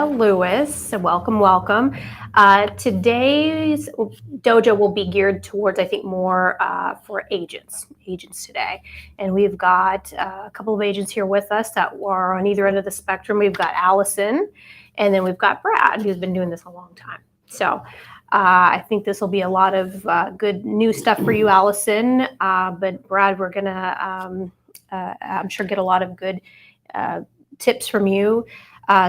Lewis. So welcome. Today's dojo will be geared towards, I think, more for agents today. And we've got a couple of agents here with us that are on either end of the spectrum. We've got Allison, and then we've got Brad, who's been doing this a long time. So I think this will be a lot of good new stuff for you, Allison. But Brad, we're going to, I'm sure, get a lot of good tips from you.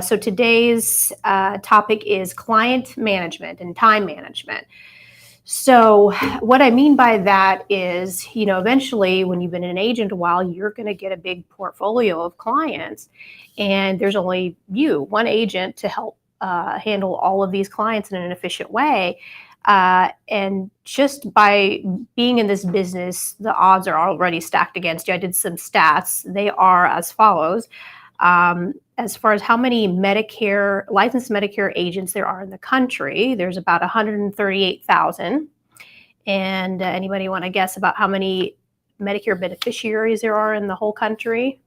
So today's topic is client management and time management. So what I mean by that is, eventually when you've been an agent a while, you're going to get a big portfolio of clients, and there's only one agent to help handle all of these clients in an efficient way. And just by being in this business, the odds are already stacked against you. I did some stats. They are as follows. As far as how many licensed Medicare agents there are in the country, there's about 138,000. And anybody want to guess about how many Medicare beneficiaries there are in the whole country?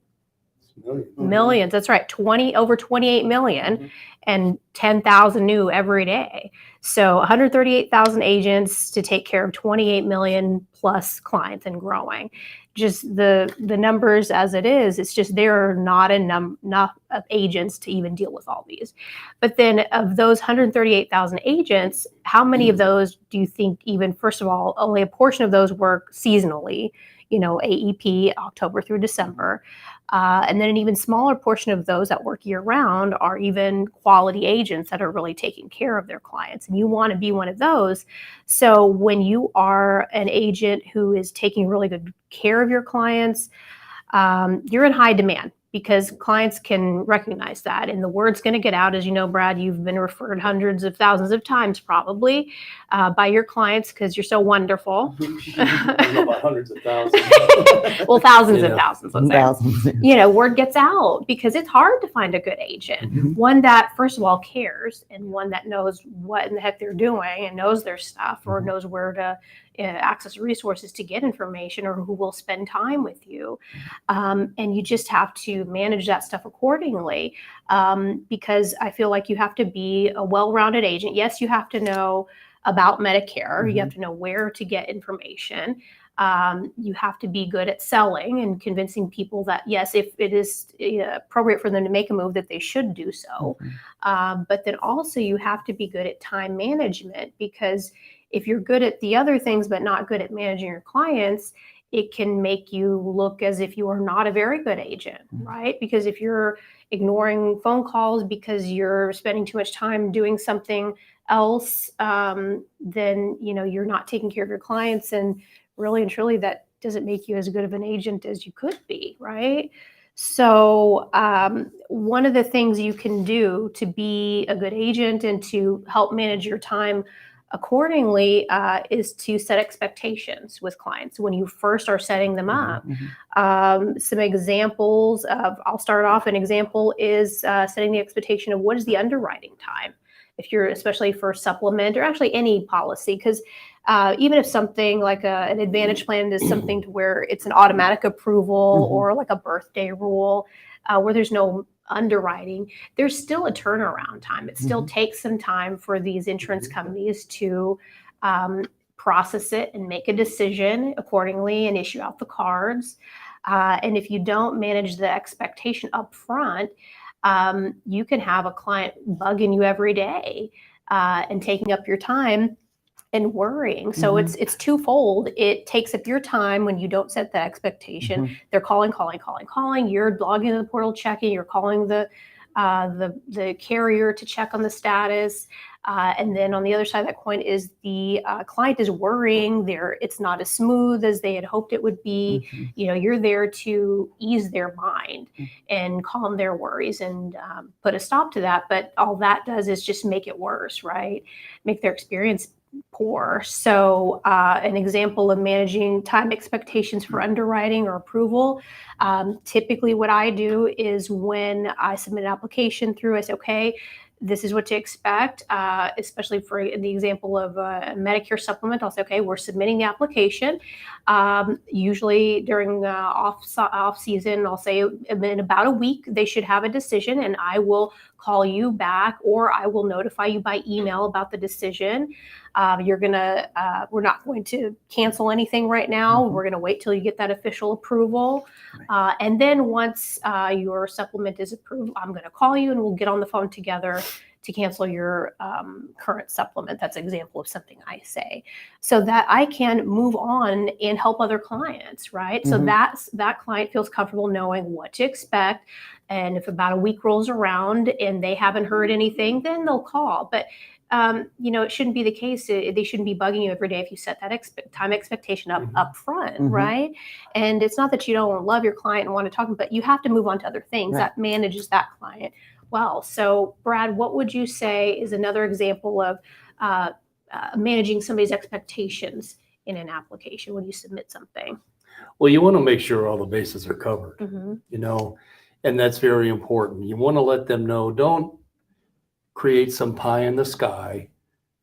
Millions. That's right. Over 28 million, and 10,000 new every day. So 138,000 agents to take care of 28 million plus clients and growing. Just the numbers as it is, it's just there are not enough of agents to even deal with all these. But then of those 138,000 agents, how many of those do you think, even first of all, only a portion of those work seasonally, AEP, October through December. And then an even smaller portion of those that work year round are even quality agents that are really taking care of their clients. And you want to be one of those. So when you are an agent who is taking really good care of your clients, you're in high demand, because clients can recognize that, and the word's going to get out. As you know, Brad, you've been referred hundreds of thousands of times probably by your clients because you're so wonderful. I don't know about hundreds of thousands. Well, thousands and thousands, let's say. Thousands. Word gets out because it's hard to find a good agent. One that, first of all, cares, and one that knows what in the heck they're doing and knows their stuff, or knows where to access resources to get information, or who will spend time with you. And you just have to manage that stuff accordingly, because I feel like you have to be a well-rounded agent. Yes, you have to know about Medicare. You have to know where to get information. You have to be good at selling and convincing people that, yes, if it is appropriate for them to make a move, that they should do so. But then also you have to be good at time management, because if you're good at the other things but not good at managing your clients, it can make you look as if you are not a very good agent, right? Because if you're ignoring phone calls because you're spending too much time doing something else, then you're not taking care of your clients, and really and truly that doesn't make you as good of an agent as you could be, right? So one of the things you can do to be a good agent and to help manage your time accordingly is to set expectations with clients when you first are setting them up. Some examples I'll start off. An example is setting the expectation of what is the underwriting time, if you're, especially for supplement or actually any policy, because even if something like an Advantage plan is something to where it's an automatic approval, or like a birthday rule where there's no underwriting, there's still a turnaround time. It still takes some time for these insurance companies to process it and make a decision accordingly and issue out the cards. And if you don't manage the expectation up front, you can have a client bugging you every day and taking up your time and worrying. So it's twofold. It takes up your time when you don't set that expectation. They're calling. You're logging into the portal, checking. You're calling the carrier to check on the status. And then on the other side of that coin is the client is worrying. It's not as smooth as they had hoped it would be. You're there to ease their mind and calm their worries and put a stop to that. But all that does is just make it worse, right? Make their experience poor. So an example of managing time expectations for underwriting or approval, typically what I do is when I submit an application through, I say, okay, this is what to expect, especially for the example of a Medicare supplement. I'll say, okay, we're submitting the application. Usually during off season, I'll say in about a week, they should have a decision, and I will call you back, or I will notify you by email about the decision. We're not going to cancel anything right now. We're going to wait till you get that official approval. And then once your supplement is approved, I'm going to call you and we'll get on the phone together to cancel your current supplement. That's an example of something I say, so that I can move on and help other clients, right? So that client feels comfortable knowing what to expect. And if about a week rolls around and they haven't heard anything, then they'll call. But it shouldn't be the case. They shouldn't be bugging you every day if you set that time expectation up front, right? And it's not that you don't love your client and want to talk, but you have to move on to other things that manages that client well. So, Brad, what would you say is another example of managing somebody's expectations in an application when you submit something? Well, you want to make sure all the bases are covered, and that's very important. You want to let them know, don't create some pie in the sky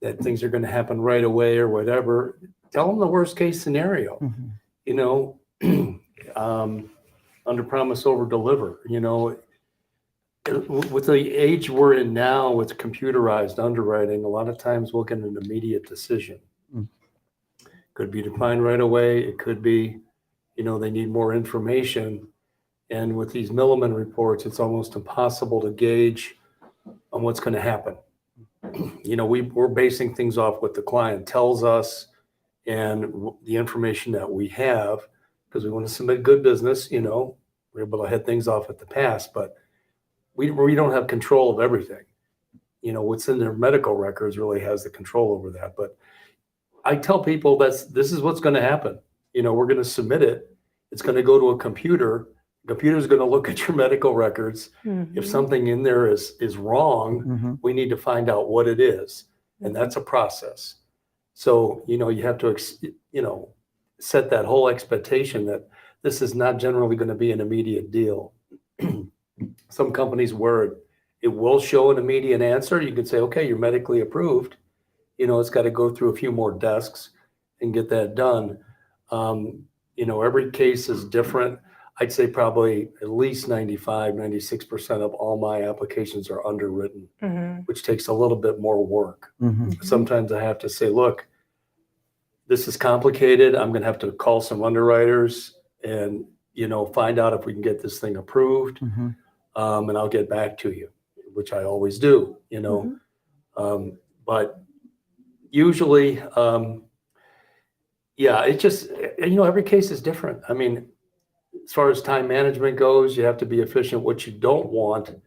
that things are going to happen right away or whatever. Tell them the worst case scenario, under promise, over deliver. With the age we're in now with computerized underwriting, a lot of times we'll get an immediate decision. Could be declined right away. It could be, they need more information. And with these Milliman reports, it's almost impossible to gauge on what's going to happen. We're basing things off what the client tells us and the information that we have, because we want to submit good business. We're able to head things off at the past, but we don't have control of everything. What's in their medical records really has the control over that. But I tell people this is what's going to happen. We're going to submit it. It's going to go to a computer. The computer is going to look at your medical records. If something in there is wrong, we need to find out what it is. And that's a process. So, you have to, set that whole expectation that this is not generally going to be an immediate deal. Some companies where it will show an immediate answer. You can say, okay, you're medically approved. It's got to go through a few more desks and get that done. Every case is different. I'd say probably at least 96% of all my applications are underwritten, which takes a little bit more work. Sometimes I have to say, look, this is complicated. I'm going to have to call some underwriters and, find out if we can get this thing approved. And I'll get back to you, which I always do, but usually, it just, every case is different. I mean, as far as time management goes, you have to be efficient. What you don't want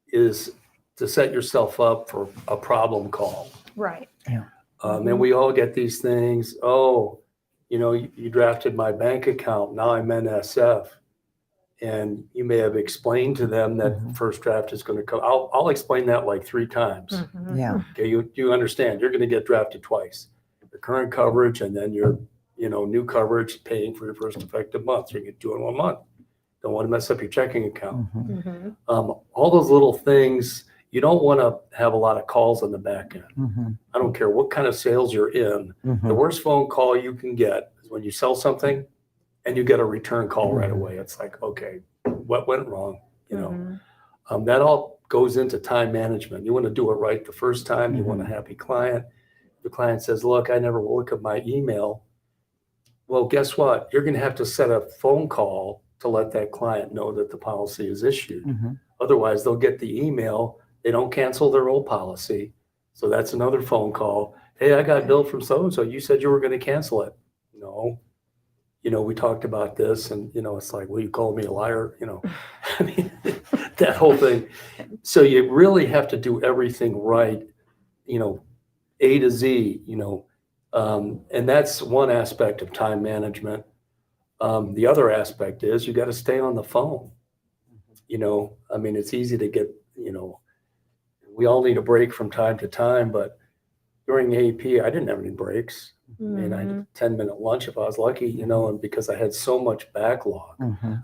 is to set yourself up for a problem call. Right. Yeah. And we all get these things. Oh, you drafted my bank account. Now I'm NSF. And you may have explained to them that first draft is going to come. I'll explain that like 3 times. Yeah. Okay, you understand. You're going to get drafted twice. The current coverage and then your new coverage paying for your first effective month. So you get 2 in 1 month. Don't want to mess up your checking account. All those little things, you don't want to have a lot of calls on the back end. I don't care what kind of sales you're in. The worst phone call you can get is when you sell something and you get a return call right away. It's like, okay, what went wrong? That all goes into time management. You want to do it right the first time. You want a happy client. The client says, look, I never look at my email. Well, guess what? You're going to have to set a phone call to let that client know that the policy is issued. Otherwise, they'll get the email. They don't cancel their old policy. So that's another phone call. Hey, I got billed from so-and-so. You said you were going to cancel it. No. We talked about this and, it's like, well, you called me a liar, I mean, that whole thing. So you really have to do everything right, A to Z, and that's one aspect of time management. The other aspect is you got to stay on the phone. I mean, it's easy to get, we all need a break from time to time, but during AP, I didn't have any breaks. I mean, I had a 10-minute lunch if I was lucky, and because I had so much backlog,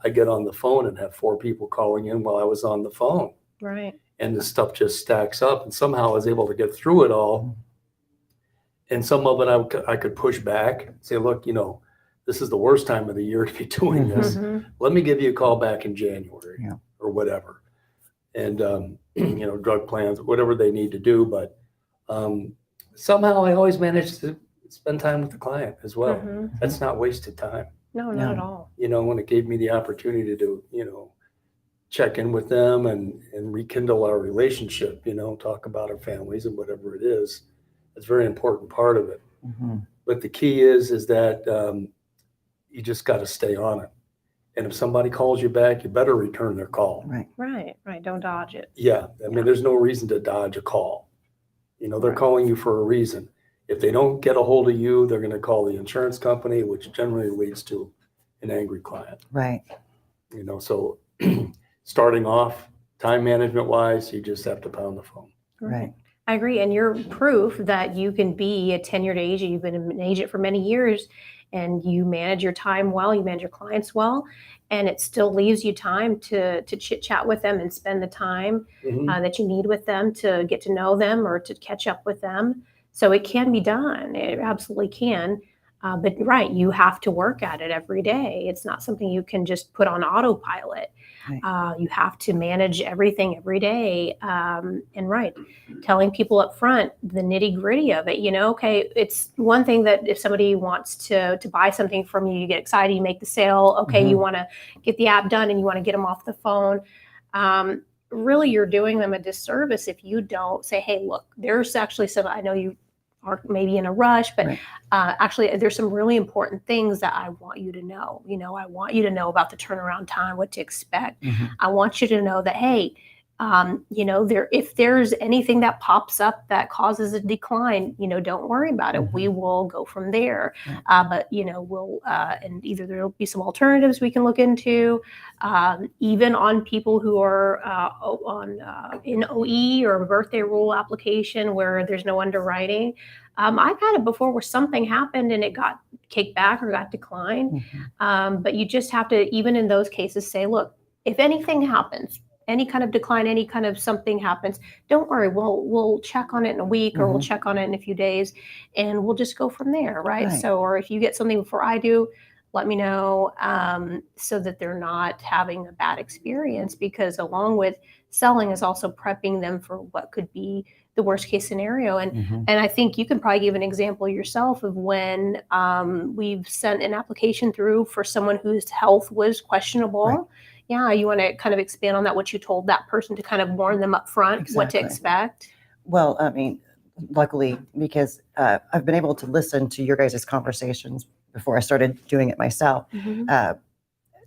I get on the phone and have 4 people calling in while I was on the phone. Right. and the stuff just stacks up, and somehow I was able to get through it all. And some of it I could push back and say, look, this is the worst time of the year to be doing this. Let me give you a call back in January or whatever. And, drug plans, whatever they need to do. But somehow I always manage to spend time with the client as well. That's not wasted time. No, not at all. When it gave me the opportunity to, check in with them and rekindle our relationship, talk about our families and whatever it is. It's a very important part of it. But the key is that you just got to stay on it. And if somebody calls you back, you better return their call. Right. Don't dodge it. Yeah. I mean, there's no reason to dodge a call. They're calling you for a reason. If they don't get a hold of you, they're going to call the insurance company, which generally leads to an angry client. Right. So starting off, time management wise, you just have to pound the phone. Right. I agree. And you're proof that you can be a tenured agent. You've been an agent for many years and you manage your time well, you manage your clients well, and it still leaves you time to chit chat with them and spend the time that you need with them to get to know them or to catch up with them. So it can be done. It absolutely can. But right, you have to work at it every day. It's not something you can just put on autopilot. Right. You have to manage everything every day. And telling people up front the nitty gritty of it. Okay, it's one thing that if somebody wants to buy something from you, you get excited, you make the sale. Okay, you want to get the app done and you want to get them off the phone. Really, you're doing them a disservice if you don't say, hey, look, there's actually some, I know you are maybe in a rush, but actually there's some really important things that I want you to know. I want you to know about the turnaround time, what to expect. I want you to know that, hey, if there's anything that pops up that causes a decline, don't worry about it. We will go from there. But we'll and either there'll be some alternatives we can look into, even on people who are in OE or a birthday rule application where there's no underwriting. I've had it before where something happened and it got kicked back or got declined. But you just have to, even in those cases, say, look, if anything happens, any kind of decline, any kind of something happens, don't worry, we'll check on it in a week or we'll check on it in a few days and we'll just go from there, right? So, or if you get something before I do, let me know, so that they're not having a bad experience, because along with selling is also prepping them for what could be the worst case scenario. And I think you can probably give an example yourself of when we've sent an application through for someone whose health was questionable. Yeah, you want to kind of expand on that, what you told that person to kind of warn them up front, what to expect? Well, I mean, luckily, because I've been able to listen to your guys' conversations before I started doing it myself.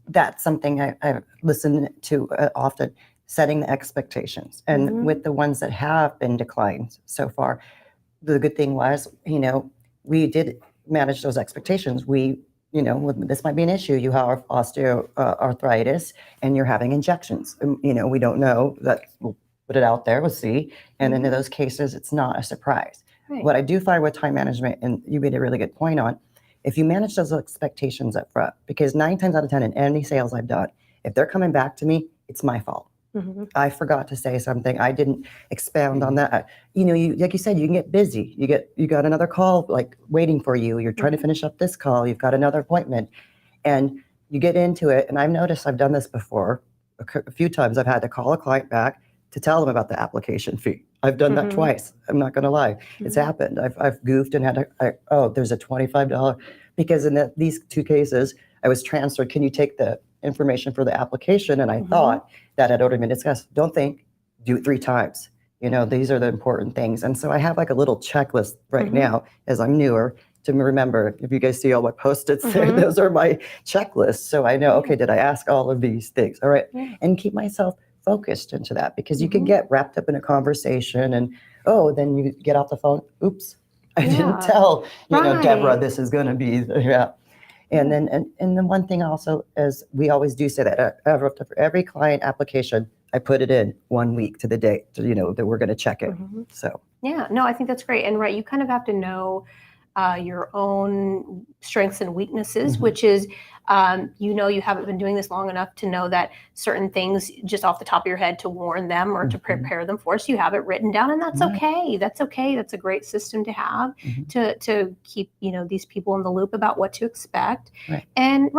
That's something I've listened to often, setting the expectations. And with the ones that have been declined so far, the good thing was, we did manage those expectations. This might be an issue. You have osteoarthritis and you're having injections. We don't know that. We'll put it out there. We'll see. And in those cases, it's not a surprise. What I do find with time management, and you made a really good point on, if you manage those expectations up front, because 9 times out of 10 in any sales I've done, if they're coming back to me, it's my fault. I forgot to say something. I didn't expound on that. You like you said, you can get busy. You got another call like waiting for you. You're trying to finish up this call. You've got another appointment, and you get into it. And I've noticed I've done this before a few times. I've had to call a client back to tell them about the application fee. I've done that twice. I'm not going to lie. It's happened. I've goofed and had to. There's a $25 because in these 2 cases I was transferred. Can you take the information for the application? And I thought that had already been discussed. Don't think, do it 3 times. These are the important things. And so I have like a little checklist right now as I'm newer to remember. If you guys see all my Post-its there, those are my checklists. So I know, okay, did I ask all of these things? All right. And keep myself focused into that, because you can get wrapped up in a conversation and, then you get off the phone. Oops, I didn't tell, Deborah, this is going to be, And then, and then one thing also is we always do say that for every client application, I put it in 1 week to the date, that we're going to check it. So yeah, no, I think that's great. And you kind of have to know your own strengths and weaknesses, which is You haven't been doing this long enough to know that certain things just off the top of your head to warn them or to prepare them for. So you have it written down, and that's okay. That's okay. That's a great system to have to keep, these people in the loop about what to expect. Right. And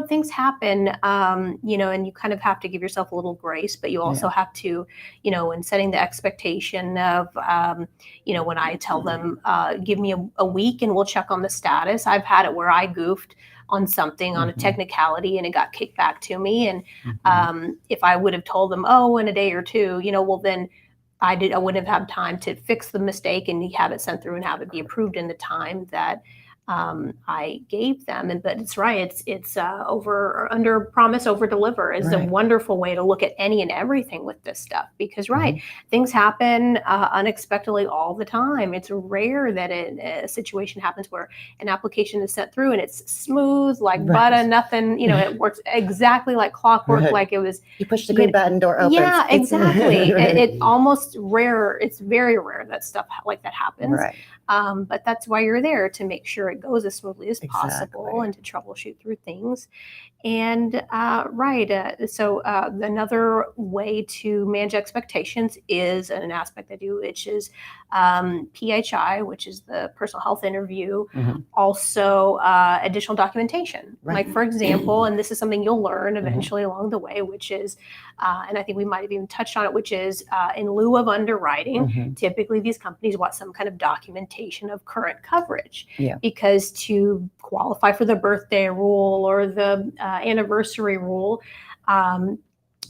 things happen, and you kind of have to give yourself a little grace, but you also have to, in setting the expectation of, when I tell them, give me a week and we'll check on the status. I've had it where I goofed on something, on a technicality, and it got kicked back to me. And if I would have told them, in a day or two, then I wouldn't have had time to fix the mistake and have it sent through and have it be approved in the time that I gave them. But it's right. It's under promise, over deliver is a wonderful way to look at any and everything with this stuff, because things happen unexpectedly all the time. It's rare that a situation happens where an application is sent through and it's smooth like butter, nothing, it works exactly like clockwork, like it was. You push the green button, door opens. Yeah, exactly. It almost rare. It's very rare that stuff like that happens. Right. But that's why you're there, to make sure it goes as smoothly as possible and to troubleshoot through things. And so another way to manage expectations is an aspect I do, which is PHI, which is the personal health interview. Also additional documentation. Like, for example, and this is something you'll learn eventually along the way, which is, and I think we might have even touched on it, which is in lieu of underwriting, typically these companies want some kind of documentation of current coverage, because to qualify for the birthday rule or the anniversary rule,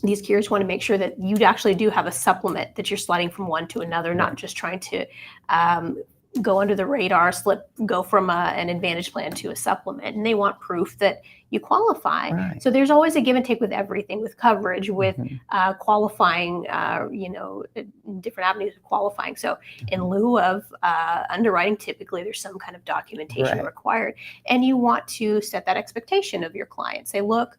these carriers want to make sure that you actually do have a supplement that you're sliding from one to another, not just trying to go under the radar, go from an advantage plan to a supplement. And they want proof that you qualify. So there's always a give and take with everything, with coverage, with qualifying, different avenues of qualifying. So in lieu of underwriting, typically there's some kind of documentation required. And you want to set that expectation of your client. Say, look,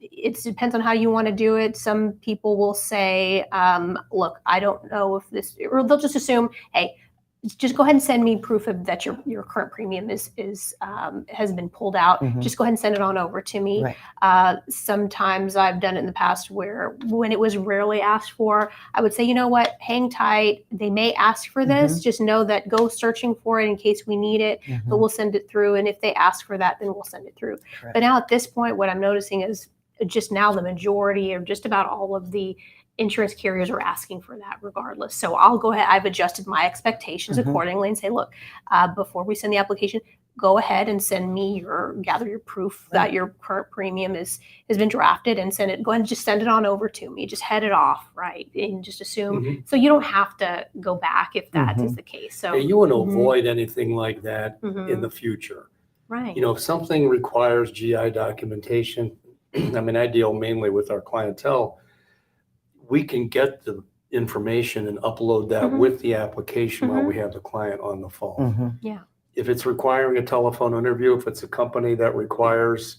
it depends on how you want to do it. Some people will say, look, I don't know if this, or they'll just assume, hey, just go ahead and send me proof of that your current premium has been pulled out. Just go ahead and send it on over to me. Sometimes I've done it in the past where, when it was rarely asked for, I would say, you know what, hang tight. They may ask for this. Just know that, go searching for it in case we need it, but we'll send it through. And if they ask for that, then we'll send it through. But now at this point, what I'm noticing is just now the majority, or just about all of the insurance carriers, are asking for that regardless. So I'll go ahead. I've adjusted my expectations accordingly and say, look, before we send the application, go ahead and gather your proof that your current premium has been drafted, and send it. Go ahead and just send it on over to me. Just head it off, and just assume. So you don't have to go back if that is the case. So you want to avoid anything like that in the future. If something requires GI documentation, I mean, I deal mainly with our clientele. We can get the information and upload that with the application while we have the client on the phone. If it's requiring a telephone interview, if it's a company that requires,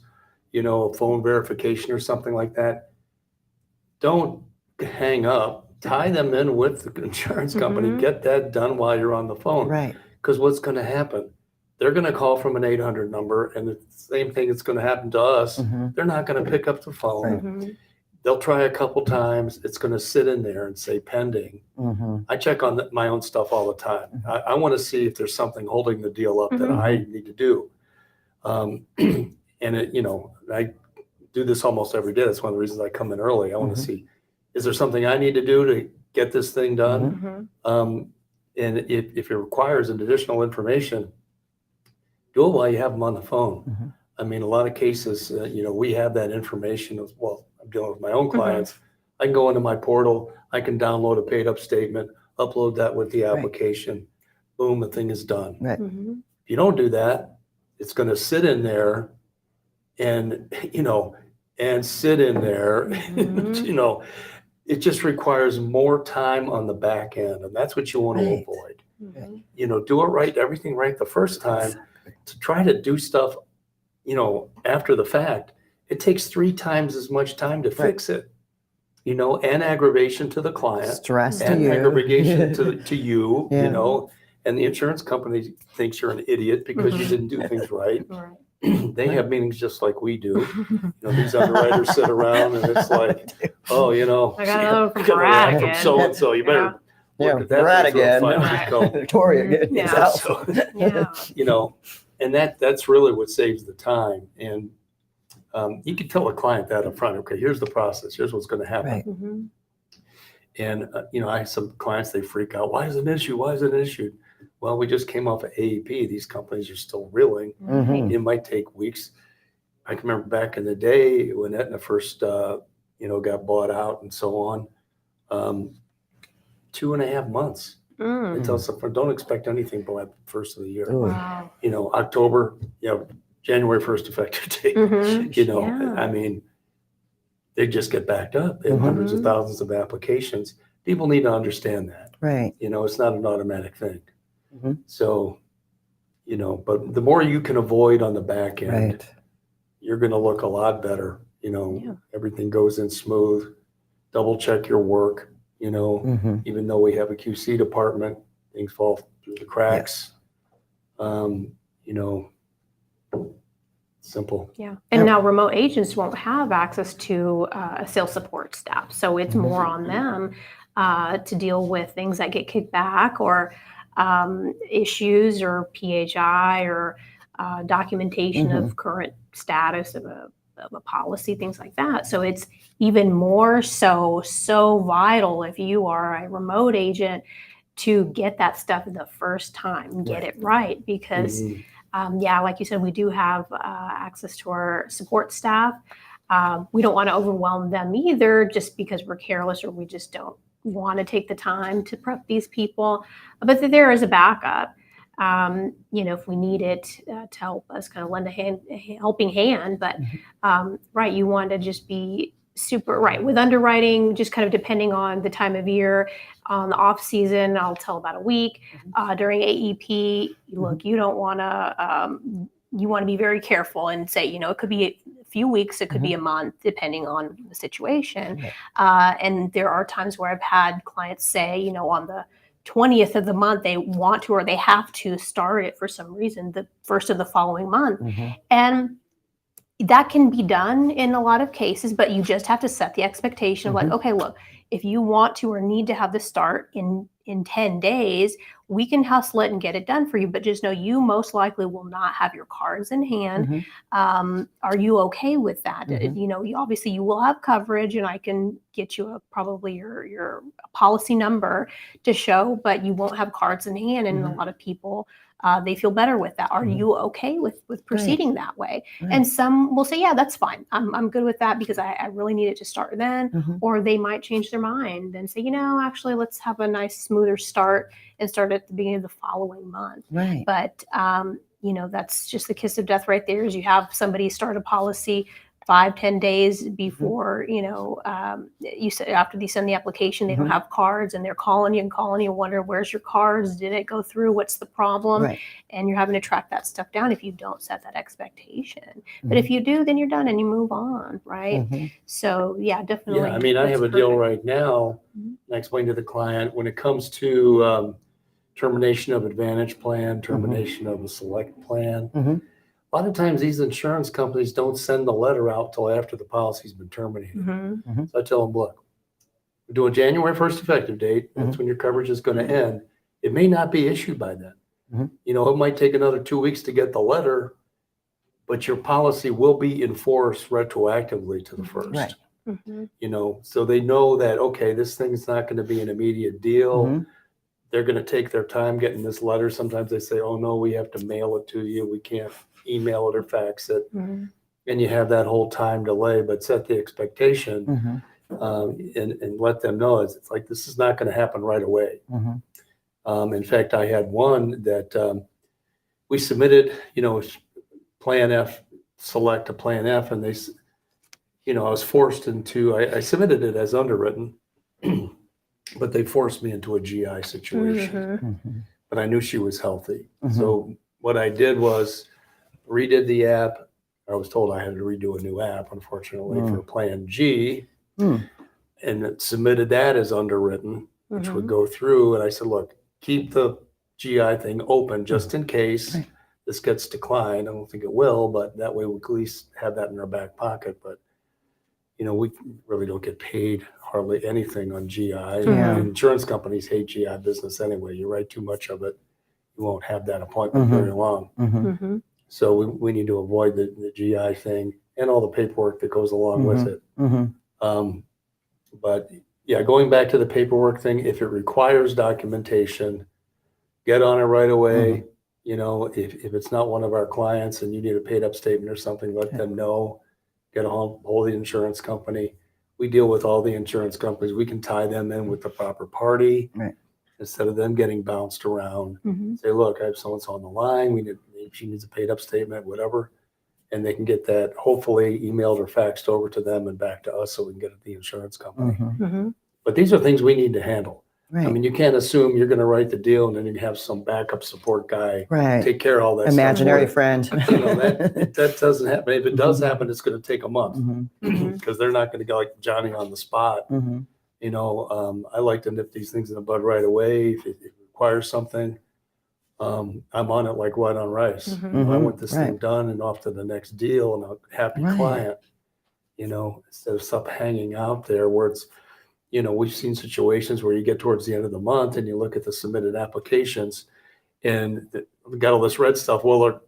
a phone verification or something like that, don't hang up. Tie them in with the insurance company. Get that done while you're on the phone. Because what's going to happen? They're going to call from an 800 number, and the same thing is going to happen to us. They're not going to pick up the phone. They'll try a couple times. It's going to sit in there and say pending. I check on my own stuff all the time. I want to see if there's something holding the deal up that I need to do. And I do this almost every day. That's one of the reasons I come in early. I want to see, is there something I need to do to get this thing done? And if it requires an additional information, do it while you have them on the phone. I mean, a lot of cases, we have that information as well. I'm dealing with my own clients. I can go into my portal. I can download a paid up statement, upload that with the application. Boom, the thing is done. If you don't do that, it's going to sit in there and sit in there. It just requires more time on the back end. And that's what you want to avoid. Do it right, everything right the first time. To try to do stuff, after the fact, it takes 3 times as much time to fix it, and aggravation to the client, stress and to you, aggravation to you, and the insurance company thinks you're an idiot because you didn't do things right. they have meetings just like we do. These underwriters sit around and it's like, oh, I got another from got a Brad rap from again. so-and-so. You better look at that. Brad before it again. finally Right. comes. Victoria again. Yeah. So, Yeah. and that's really what saves the time. And you can tell a client that up front. Okay, here's the process. Here's what's going to happen. Right. Mhm. And, I have some clients, they freak out. Why is it an issue? Why is it an issue? Well, we just came off of AEP. These companies are still reeling. Mhm. It might take weeks. I can remember back in the day when Aetna first, got bought out and so on, 2.5 months. Mm. I tell someone, don't expect anything by the first of the year. Ooh. Wow. October, January 1st effective date. Mhm. Yeah. I mean, they just get backed up. They have Mhm. hundreds of thousands of applications. People need to understand that. Right. It's not an automatic thing. Mhm. So, but the more you can avoid on the back end, Right. you're going to look a lot better. Yeah. Everything goes in smooth. Double check your work. Mhm. Even though we have a QC department, things fall through the cracks. Simple. Yeah. And now remote agents won't have access to a sales support staff. So it's more on them to deal with things that get kicked back or issues or PHI or documentation of current status of a policy, things like that. So it's even more so vital if you are a remote agent to get that stuff the first time, get it right, because like you said, we do have access to our support staff. We don't want to overwhelm them either just because we're careless or we just don't want to take the time to prep these people. But there is a backup, if we need it to help us kind of lend a helping hand. But you want to just be super right with underwriting, just kind of depending on the time of year. On the off season, I'll tell about a week. During AEP, look, you don't want to. You want to be very careful and say, it could be a few weeks, it could be a month, depending on the situation. And there are times where I've had clients say, on the 20th of the month, they want to or they have to start it for some reason, the first of the following month, and that can be done in a lot of cases, but you just have to set the expectation of like, okay, look, if you want to or need to have this start in 10 days, we can hustle it and get it done for you. But just know you most likely will not have your cards in hand. Are you okay with that? Obviously you will have coverage and I can get you probably your policy number to show, but you won't have cards in hand. And a lot of people, they feel better with that. Are you okay with proceeding that way? And some will say, yeah, that's fine. I'm good with that because I really need it to start then. Or they might change their mind and say, actually, let's have a nice smoother start and start at the beginning of the following month. But, that's just the kiss of death right there is you have somebody start a policy 5-10 days before, you said after they send the application, they don't have cards and they're calling you and wonder, where's your cards? Did it go through? What's the problem? And you're having to track that stuff down if you don't set that expectation. But if you do, then you're done and you move on, right? So yeah, definitely. Yeah, I mean, I have a deal right now. I explained to the client when it comes to termination of Advantage plan, termination of a Select plan. A lot of times these insurance companies don't send the letter out till after the policy's been terminated. So I tell them, look, we're doing January 1st effective date. That's when your coverage is going to end. It may not be issued by then. It might take another 2 weeks to get the letter, but your policy will be enforced retroactively to the first. So they know that, okay, this thing's not going to be an immediate deal. They're going to take their time getting this letter. Sometimes they say, oh no, we have to mail it to you. We can't email it or fax it. And you have that whole time delay, but set the expectation and let them know it's like, this is not going to happen right away. In fact, I had one that we submitted, Plan F, Select a Plan F, and they, I was forced into, I submitted it as underwritten, but they forced me into a GI situation. But I knew she was healthy. So what I did was redid the app. I was told I had to redo a new app, unfortunately, for Plan G, and submitted that as underwritten, which would go through. And I said, look, keep the GI thing open just in case. this gets declined. I don't think it will, but that way we at least have that in our back pocket. But, we really don't get paid hardly anything on GI. Yeah. And insurance companies hate GI business anyway. You write too much of it, you won't have that appointment very long. Mm-hmm. So we need to avoid the GI thing and all the paperwork that goes along with it. But yeah, going back to the paperwork thing, if it requires documentation, get on it right away. If it's not one of our clients and you need a paid up statement or something, let them know. Get a hold of the insurance company. We deal with all the insurance companies. We can tie them in with the proper party instead of them getting bounced around. Say, look, I have so-and-so on the line. She needs a paid up statement, whatever. And they can get that hopefully emailed or faxed over to them and back to us so we can get it to the insurance company. But these are things we need to handle. Right. I mean, you can't assume you're going to write the deal and then you have some backup support guy take care of all that Imaginary stuff. friend. That doesn't happen. If it does happen, it's going to take a month because they're not going to go like Johnny on the spot. I like to nip these things in the bud right away. If it requires something, I'm on it like white on rice. I want this thing done and off to the next deal and a happy client, instead of stuff hanging out there where it's, we've seen situations where you get towards the end of the month and you look at the submitted applications and we got all this red stuff. Well,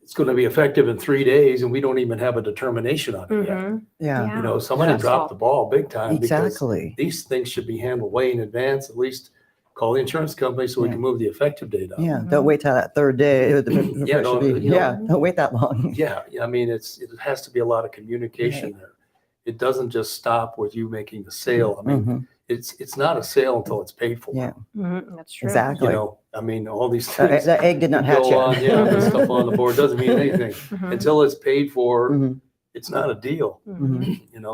it's going to be effective in 3 days and we don't even have a determination on it yet. Somebody dropped the ball big time because these things should be handled way in advance. At least call the insurance company so we can move the effective date up. Don't wait till that third day. Don't wait that long. I mean, it has to be a lot of communication there. It doesn't just stop with you making the sale. I mean, it's not a sale until it's paid for. That's true. Exactly. I mean, all these things. The egg did not hatch yet. The stuff on the board doesn't mean anything until it's paid for. It's not a deal.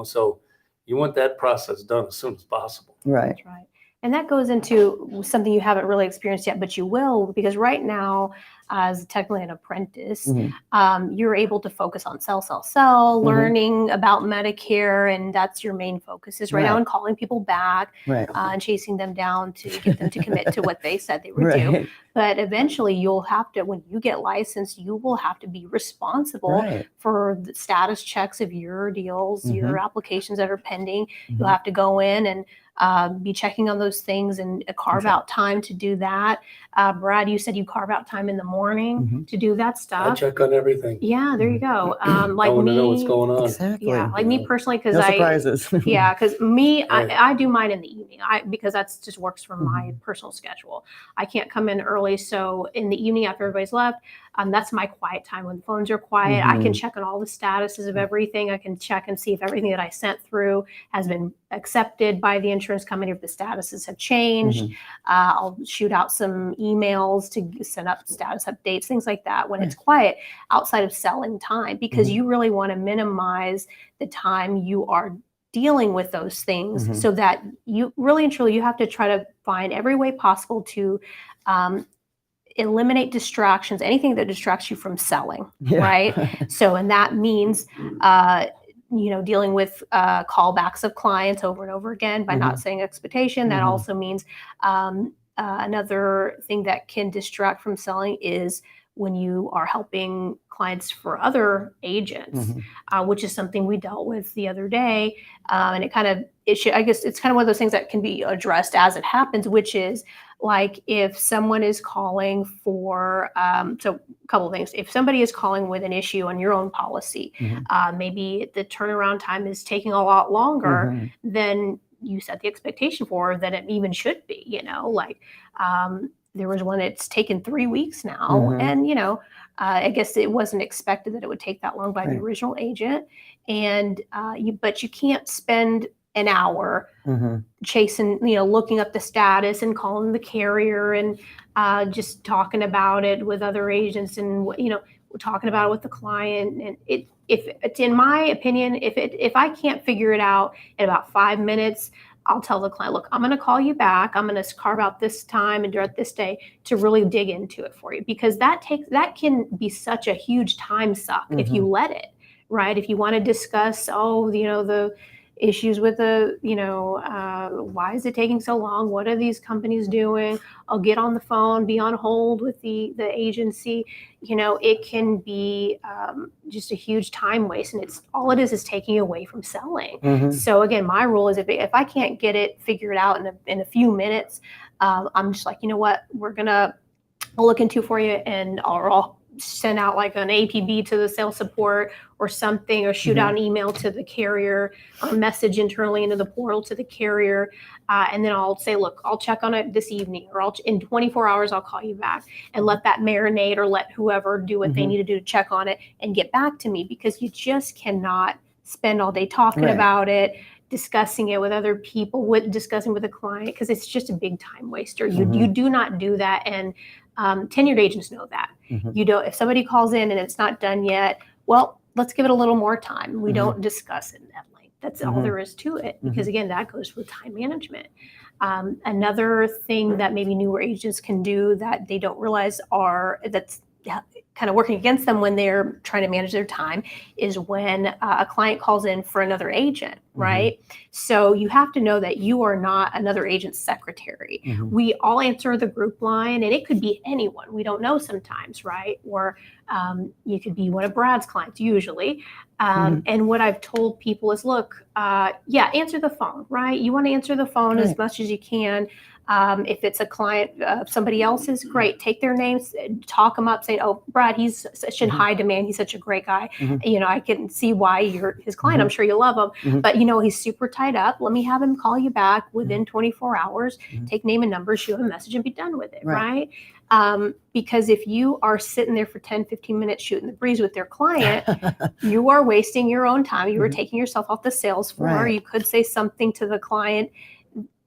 So you want that process done as soon as possible. Right. That's right. And that goes into something you haven't really experienced yet, but you will, because right now, as technically an apprentice, you're able to focus on sell, learning about Medicare, and that's your main focus is right now, and calling people back and chasing them down to get them to commit to what they said they would do. But eventually you'll have to, when you get licensed, you will have to be responsible for the status checks of your deals, your applications that are pending. You'll have to go in and be checking on those things and carve out time to do that. Brad, you said you carve out time in the morning to do that stuff. I check on everything. Yeah, there you go. Like I want to know what's going on. Exactly. Yeah, like me personally, because no surprises. because me, I do mine in the evening. Because that's just works for my personal schedule. I can't come in early, so in the evening after everybody's left, that's my quiet time when the phones are quiet. I can check on all the statuses of everything. I can check and see if everything that I sent through has been accepted by the insurance company, if the statuses have changed. I'll shoot out some emails to send up status updates, things like that when it's quiet outside of selling time, because you really want to minimize the time you are dealing with those things so that you really and truly, you have to try to find every way possible to eliminate distractions, anything that distracts you from selling, right? So, and that means, dealing with callbacks of clients over and over again by not setting expectation. That also means another thing that can distract from selling is when you are helping clients for other agents, which is something we dealt with the other day. And it's kind of one of those things that can be addressed as it happens, which is like if someone is calling for, so a couple of things. If somebody is calling with an issue on your own policy, maybe the turnaround time is taking a lot longer than you set the expectation for that it even should be, there was one that's taken 3 weeks now. And, I guess it wasn't expected that it would take that long by the original agent. And, but you can't spend an hour chasing, looking up the status and calling the carrier and just talking about it with other agents and, talking about it with the client. And if it's in my opinion, if I can't figure it out in about 5 minutes, I'll tell the client, look, I'm going to call you back. I'm going to carve out this time and direct this day to really dig into it for you, because that can be such a huge time suck if you let it, right? If you want to discuss, issues with why is it taking so long? What are these companies doing? I'll get on the phone, be on hold with the agency. It can be just a huge time waste, and all it is taking away from selling. Mhm. So again, my rule is if I can't get it figured out in a few minutes, I'm just like, you know what, I'll look into for you, and I'll send out like an APB to the sales support or something, or shoot out an email to the carrier, or message internally into the portal to the carrier. And then I'll say, look, I'll check on it this evening, or in 24 hours, I'll call you back, and let that marinate, or let whoever do what they need to do to check on it and get back to me, because you just cannot spend all day talking Right. about it, discussing it with other people, discussing with a client, because it's just a big time waster. You do not do that. And tenured agents know that. You don't, if somebody calls in and it's not done yet, well, let's give it a little more time. We don't discuss it at length. That's all there is to it, because again, that goes with time management. Another thing that maybe newer agents can do that they don't realize that's kind of working against them when they're trying to manage their time is when a client calls in for another agent, right? So you have to know that you are not another agent's secretary. We all answer the group line, and it could be anyone. We don't know sometimes, right? Or you could be one of Brad's clients usually. And what I've told people is, look, answer the phone, right? You want to answer the phone as much as you can. If it's a client of somebody else's, great. Take their names, talk them up, say, oh, Brad, he's such in high demand. He's such a great guy. I can see why you're his client. I'm sure you love him, but he's super tied up. Let me have him call you back within 24 hours, take name and number, shoot him a message, and be done with it, right? Because if you are sitting there for 10, 15 minutes shooting the breeze with their client, you are wasting your own time. You are taking yourself off the sales floor. Right. You could say something to the client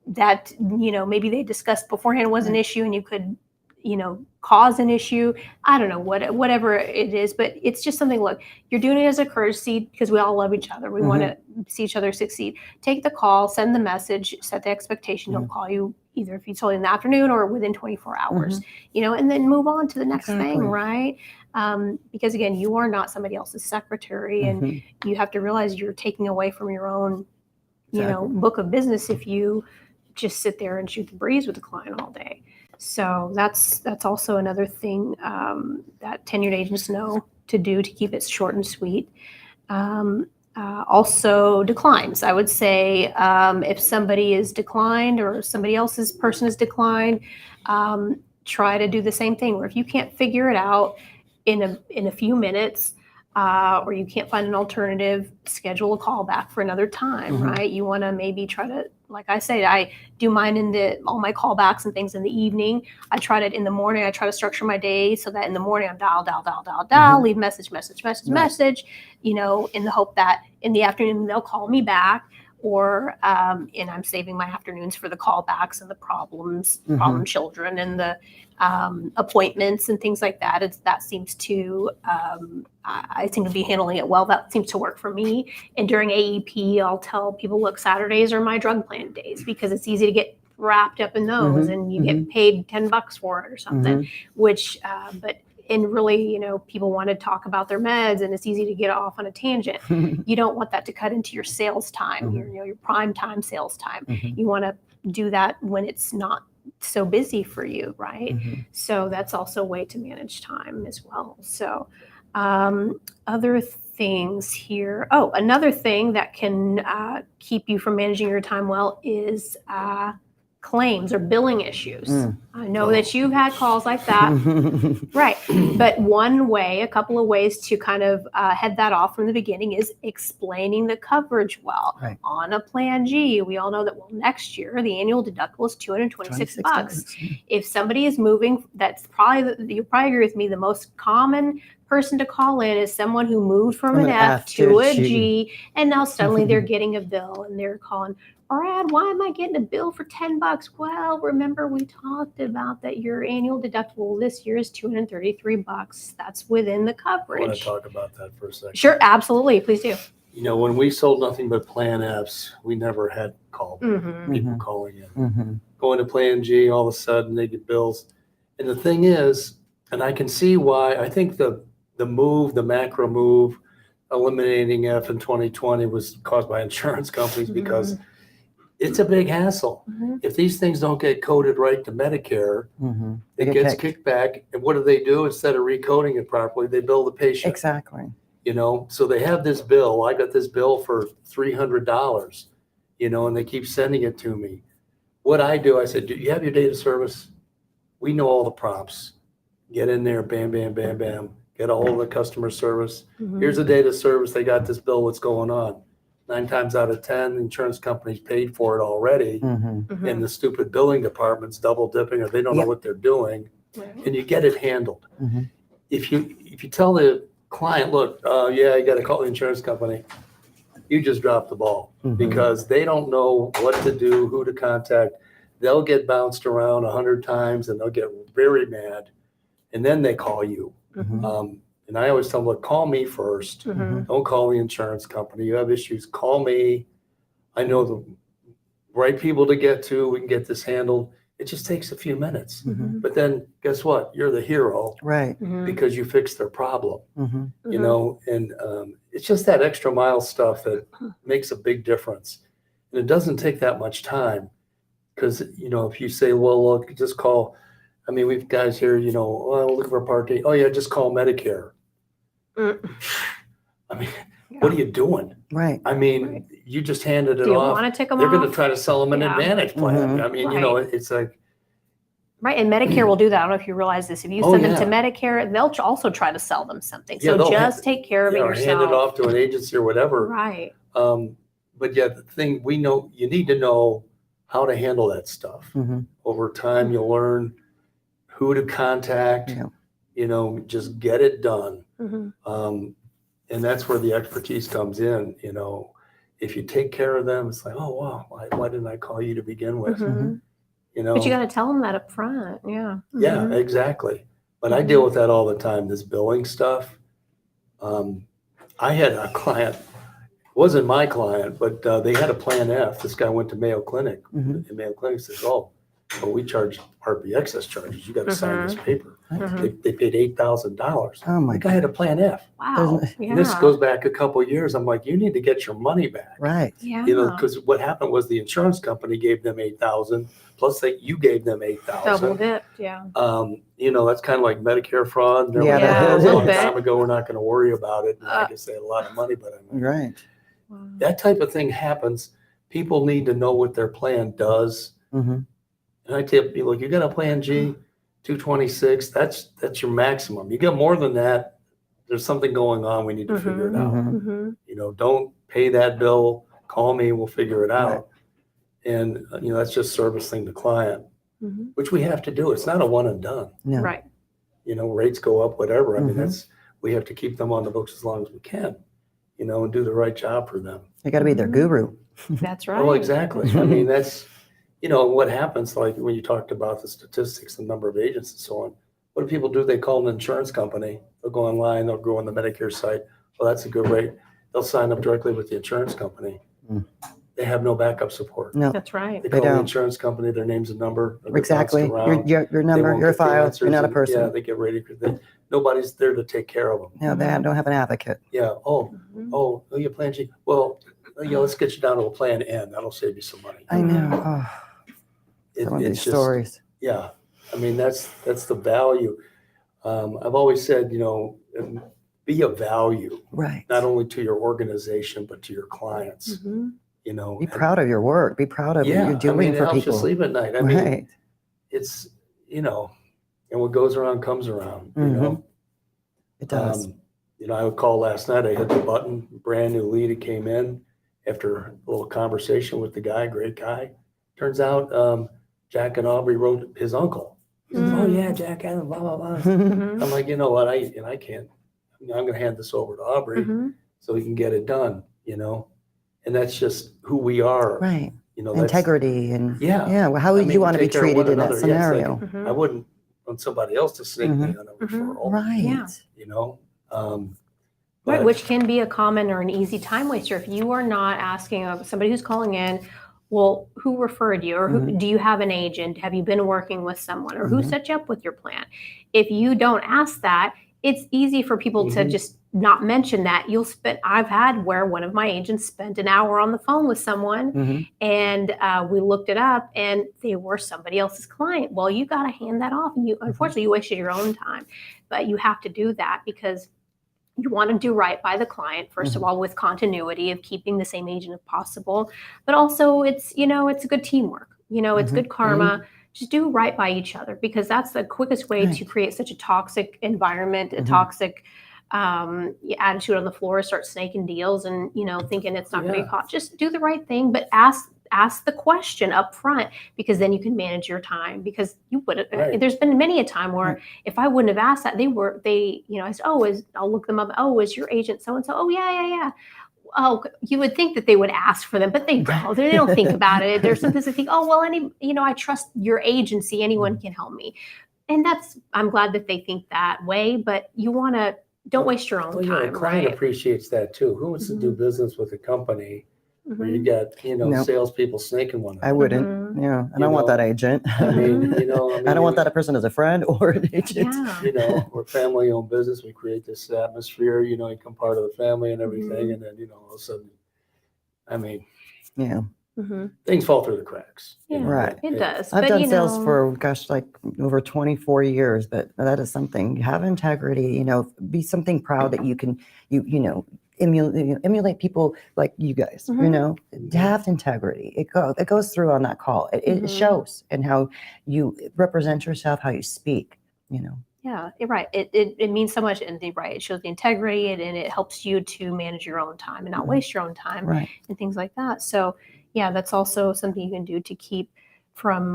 that maybe they discussed beforehand was an issue, and you could cause an issue. I don't know, whatever it is, but it's just something. Look, you're doing it as a courtesy, because we all love each other. We want to see each other succeed. Take the call, send the message, set the expectation. He'll call you either if you told in the afternoon or within 24 hours, and then move on to the next thing, right? Because again, you are not somebody else's secretary, and you have to realize you're taking away from your own, book of business if you just sit there and shoot the breeze with the client all day. So that's also another thing that tenured agents know to do to keep it short and sweet. Also declines. I would say if somebody is declined or somebody else's person is declined, try to do the same thing. Where if you can't figure it out in a few minutes, or you can't find an alternative, schedule a call back for another time, right? You want to maybe try to, like I say, I do mine all my callbacks and things in the evening. I try to in the morning. I try to structure my day so that in the morning I'm dial, leave message, in the hope that in the afternoon they'll call me back, or and I'm saving my afternoons for the callbacks and the problem children and the appointments and things like that. That seems to I seem to be handling it well. That seems to work for me. And during AEP, I'll tell people, look, Saturdays are my drug plan days, because it's easy to get wrapped up in those, and you get paid $10 for it or something. And really, people want to talk about their meds, and it's easy to get off on a tangent. You don't want that to cut into your sales time, your prime time sales time. You want to do that when it's not so busy for you, right? So that's also a way to manage time as well. So other things here. Oh, another thing that can keep you from managing your time well is claims or billing issues. I know that you've had calls like that. Right. But a couple of ways to kind of head that off from the beginning is explaining the coverage well. Right. On a Plan G, we all know that, next year, the annual deductible is $226. If somebody is moving, you'll probably agree with me, the most common person to call in is someone who moved from an F to a G, and now suddenly they're getting a bill, and they're calling, Brad, why am I getting a bill for $10? Well, remember we talked about that your annual deductible this year is $233. That's within the coverage. I want to talk about that for a second. Sure, absolutely. Please do. When we sold nothing but Plan Fs, we never had people calling in. Going to Plan G, all of a sudden they get bills. And the thing is, and I can see why, I think the macro move eliminating F in 2020 was caused by insurance companies because it's a big hassle. If these things don't get coded right to Medicare, They it get gets kicked. kicked back. And what do? Instead of recoding it properly, they bill the patient. Exactly. You know, so they have this bill. I got this bill for $300, you know, and they keep sending it to me. What I do, I said, do you have your data service? We know all the prompts. Get in there, bam, bam, bam, bam. Get a hold of the customer service. Here's a data service. They got this bill. What's going on? 9 times out of 10, insurance companies paid for it already. And the stupid billing department's double dipping, or they don't know what they're doing. And you get it handled. If you tell the client, look, yeah, you got to call the insurance company, you just dropped the ball because they don't know what to do, who to contact. They'll get bounced around 100 times and they'll get very mad, and then they call you. And I always tell them, look, call me first. Don't call the insurance company. You have issues, call me. I know the right people to get to. We can get this handled. It just takes a few minutes. But then guess what? You're the hero. Right. Because you fixed their problem. You know, and it's just that extra mile stuff that makes a big difference. And it doesn't take that much time because, you know, if you say, well, look, just call, I mean, we've guys here, you know, oh, look for Part D. Oh, yeah, just call Medicare. I mean, what are you doing? Right. I mean, you just handed it Do you off. want to take them They're off? going to try to sell them an advantage plan. I mean, you know, it's like, Right, and Medicare will do that. I don't know if you realize this. If you send them to Medicare, they'll also try to sell them something. So just take care of it or yourself. hand it off to an agency or whatever. Right. But yeah, the thing we know, you need to know how to handle that stuff. Over time, you'll learn who to contact. You know, just get it done. And that's where the expertise comes in. You know, if you take care of them, it's like, oh wow, why didn't I call you to begin with? You know, but you got to tell them that up front. Yeah. Yeah, exactly. But I deal with that all the time. This billing stuff. I had a client, wasn't my client, but they had a Plan F. This guy went to Mayo Clinic, and Mayo Clinic says, "Oh, well, we charge RP excess charges. You got to sign this paper." They paid $8,000. Oh my The guy had a Plan F. Wow. And this goes back a couple of years. I'm like, you need to get your money back. Right. Yeah. You know, because what happened was the insurance company gave them $8,000, plus you gave them $8,000. Double dipped. Yeah. You know, that's kind of like Medicare fraud. Yeah, a a little long bit. time ago, we're not going to worry about it. And I guess they had a lot of money, but I mean, Right. that type of thing happens. People need to know what their plan does. And I tell people, look, you got a Plan G, 226. That's your maximum. You get more than that, there's something going on. We need to figure it out. You know, don't pay that bill. Call me. We'll figure it out. And you know, that's just servicing the client, which we have to do. It's not a one and done. No. Right. You know, rates go up, whatever. I mean, we have to keep them on the books as long as we can, you know, and do the right job for them. You got to be their guru. That's right. Oh, exactly. I mean, that's, you know, what happens, like when you talked about the statistics, the number of agents and so on, what do people do? They call an insurance company. They'll go online, they'll go on the Medicare site. Well, that's a good rate. They'll sign up directly with the insurance company. They have no backup support. No. That's right. They call the don't. insurance company, their name's a number. they're Exactly. bounced around. Your number, your file. You're not a Yeah, person. they get ready. Nobody's there to take care of them. No, they don't have an advocate. Yeah. Oh, you Plan G. Well, yeah, let's get you down to a Plan N. That'll save you some money. I know. Oh, some of these It's just, stories. yeah. I mean, that's the value. I've always said, you know, be a value, Right. not only to your organization, but to your clients, you know. Be proud of your work. Be proud of what you're doing I mean, it for helps you people. sleep at night. I mean, Right. it's, you know, and what goes around comes around, you know. It does. You know, I would call last night. I hit the button, brand new lead. It came in after a little conversation with the guy, great guy. Turns out Jack and Aubrey wrote his uncle. He says, oh yeah, Jack Allen, blah, blah, blah. I'm like, you know what? I can't, I'm going to hand this over to Aubrey so he can get it done, you know? And that's just who we are. Right. You know, Integrity and yeah. Well, how would you want to be take care of treated one in that another. Yeah, it's like, scenario? I wouldn't want somebody else to snake me on a referral, Right. Yeah. you know? Right, But- which can be a common or an easy time waster if you are not asking of somebody who's calling in, well, who referred you, or who, do you have an agent? Have you been working with someone, or who set you up with your plan? If you don't ask that, it's easy for people to just not mention that I've had where one of my agents spent an hour on the phone with someone, Mhm. and we looked it up, and they were somebody else's client. Well, you got to hand that off, and unfortunately you wasted your own time, but you have to do that because you want to do right by the client, first of all, with continuity of keeping the same agent if possible, but also it's it's good teamwork. It's good karma. Just do right by each other, because that's the quickest way to create such a toxic environment, a toxic attitude on the floor, start snaking deals and thinking it's not going to be caught. Just do the right thing, but ask the question up front, because then you can manage your time. Because you would there's been many a time where if I wouldn't have asked that, I said, I'll look them up. Oh, is your agent so and so? Oh, yeah. Oh, you would think that they would ask for them, but they don't. They don't think about it. There's sometimes they think, oh, well, I trust your agency. Anyone can help me. And I'm glad that they think that way, but don't waste your own time. The client appreciates that too. Who wants to do business with a company where you got, salespeople snaking one another? I wouldn't. Yeah. I don't want that agent. I mean, I don't want that person as a friend or an agent. Yeah. We're family-owned business. We create this atmosphere, you become part of the family and everything. And then, all of a sudden, things fall through the cracks. Yeah, right. It does. I've done sales for, like over 24 years, but that is something. Have integrity, be something proud that you can, emulate people like you guys, have integrity. It goes through on that call. It shows in how you represent yourself, how you speak, Yeah, you're right. It means so much, and it shows the integrity, and it helps you to manage your own time and not waste your own time and things like that. So, yeah, that's also something you can do to keep from,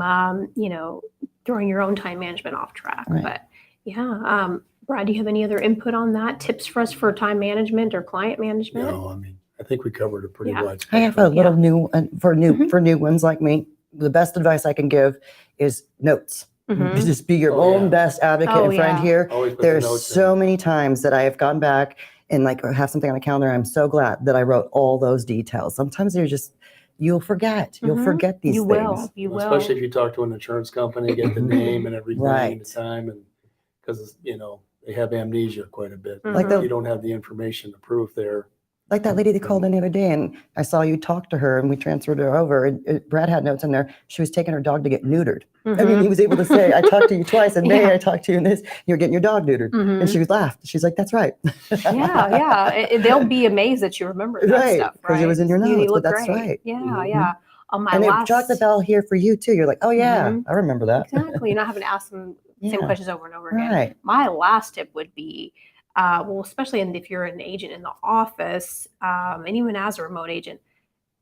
throwing your own time management off track. Right. But yeah, Brad, do you have any other input on that? Tips for us for time management or client management? No, I think we covered a pretty wide I have a little new for new ones like me. The best advice I can give is notes. Just be your own best advocate and friend here. There's so many times that I have gone back and have something on a calendar. I'm so glad that I wrote all those details. Sometimes you'll forget. You'll forget these things. You will. Especially if you talk to an insurance company, get the name and everything and the time, and because they have amnesia quite a bit. You don't have the information to prove there. Like that lady that called in the other day, and I saw you talk to her, and we transferred her over. And Brad had notes in there. She was taking her dog to get neutered. I mean, he was able to say, "I talked to you twice, and May I talked to you in this. You're getting your dog neutered." And she laughed. She's like, "That's right." They'll be amazed that you remember that stuff, because it was in your notes. But that's right. Yeah. On my and they dropped the bell here for you too. You're like, "Oh yeah, I remember that." Exactly. You're not having to ask them the same questions over and over again. Right. My last tip would be, especially if you're an agent in the office, and even as a remote agent,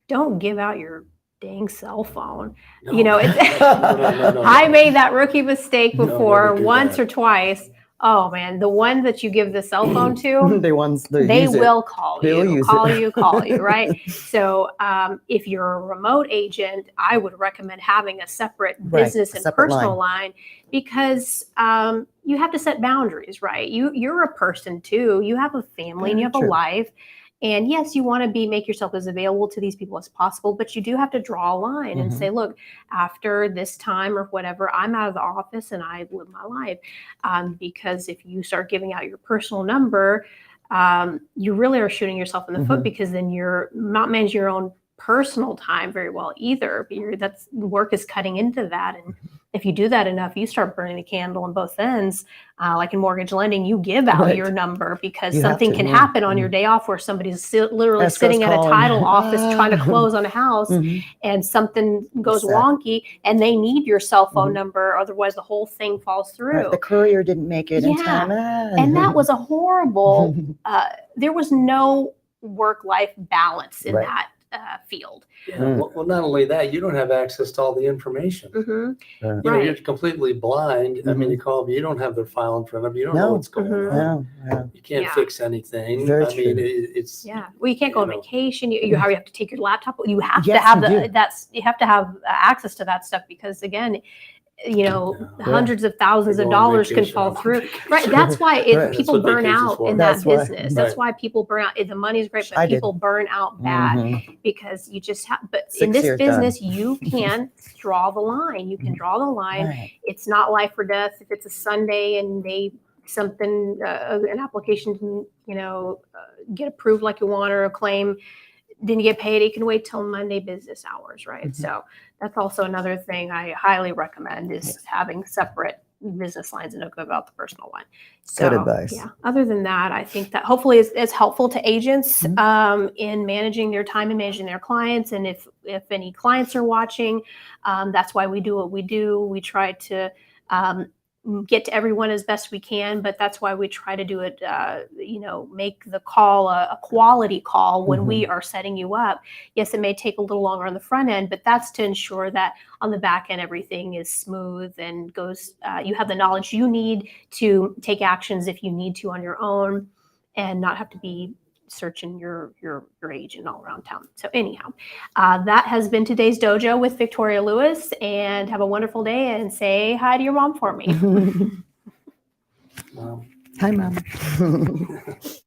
don't give out your dang cell phone. No. No. I made that rookie mistake before, never do once that. or twice. Oh man, the one that you give the cell phone to, they will call you, right? So if you're a remote agent, I would recommend having a separate business and personal line, because you have to set boundaries, right? You're a person too. You have a family and you have a life. And yes, you want to make yourself as available to these people as possible, but you do have to draw a line and say, look, after this time or whatever, I'm out of the office and I live my life. Because if you start giving out your personal number, you really are shooting yourself in the foot, because then you're not managing your own personal time very well either. That's work is cutting into that. And if you do that enough, you start burning the candle on both ends. Like in mortgage lending, you give out your number because something can happen on your day off where somebody's literally sitting at a title office trying to close on a house and something goes wonky and they need your cell phone number. Otherwise, the whole thing falls through. Right. The courier didn't make it in time. And that was a horrible, there was no work-life balance in that field. Yeah. Well, not only that, you don't have access to all the information. You're completely blind. I mean, you call them, you don't have their file in front of you. You don't know what's going on. You can't fix anything. Very I mean, it's well, you can't go on vacation. You have to take your laptop. You have to have you have to have access to that stuff, because again, hundreds of thousands of dollars can fall through. Right. That's why people burn out in that business. That's why people burn out. The money's great, but people burn out bad because you just have, but in this business, you can draw the line. You can draw the line. It's not life or death. If it's a Sunday and they something, an application, get approved like you want, or a claim didn't get paid, it can wait till Monday business hours, right? Mhm. So that's also another thing I highly recommend is Yes. having separate business lines and don't go about the personal one. So, Good advice. yeah. Other than that, I think that hopefully is helpful to agents Mhm. in managing their time and managing their clients. And if any clients are watching, that's why we do what we do. We try to get to everyone as best we can, but that's why we try to do it, make the call a quality call when we are setting you up. Yes, it may take a little longer on the front end, but that's to ensure that on the back end, everything is smooth and goes, you have the knowledge you need to take actions if you need to on your own and not have to be searching your agent all around town. So anyhow, that has been today's dojo with Victoria Lewis, and have a wonderful day and say hi to your mom for me. Wow. Hi, Mom.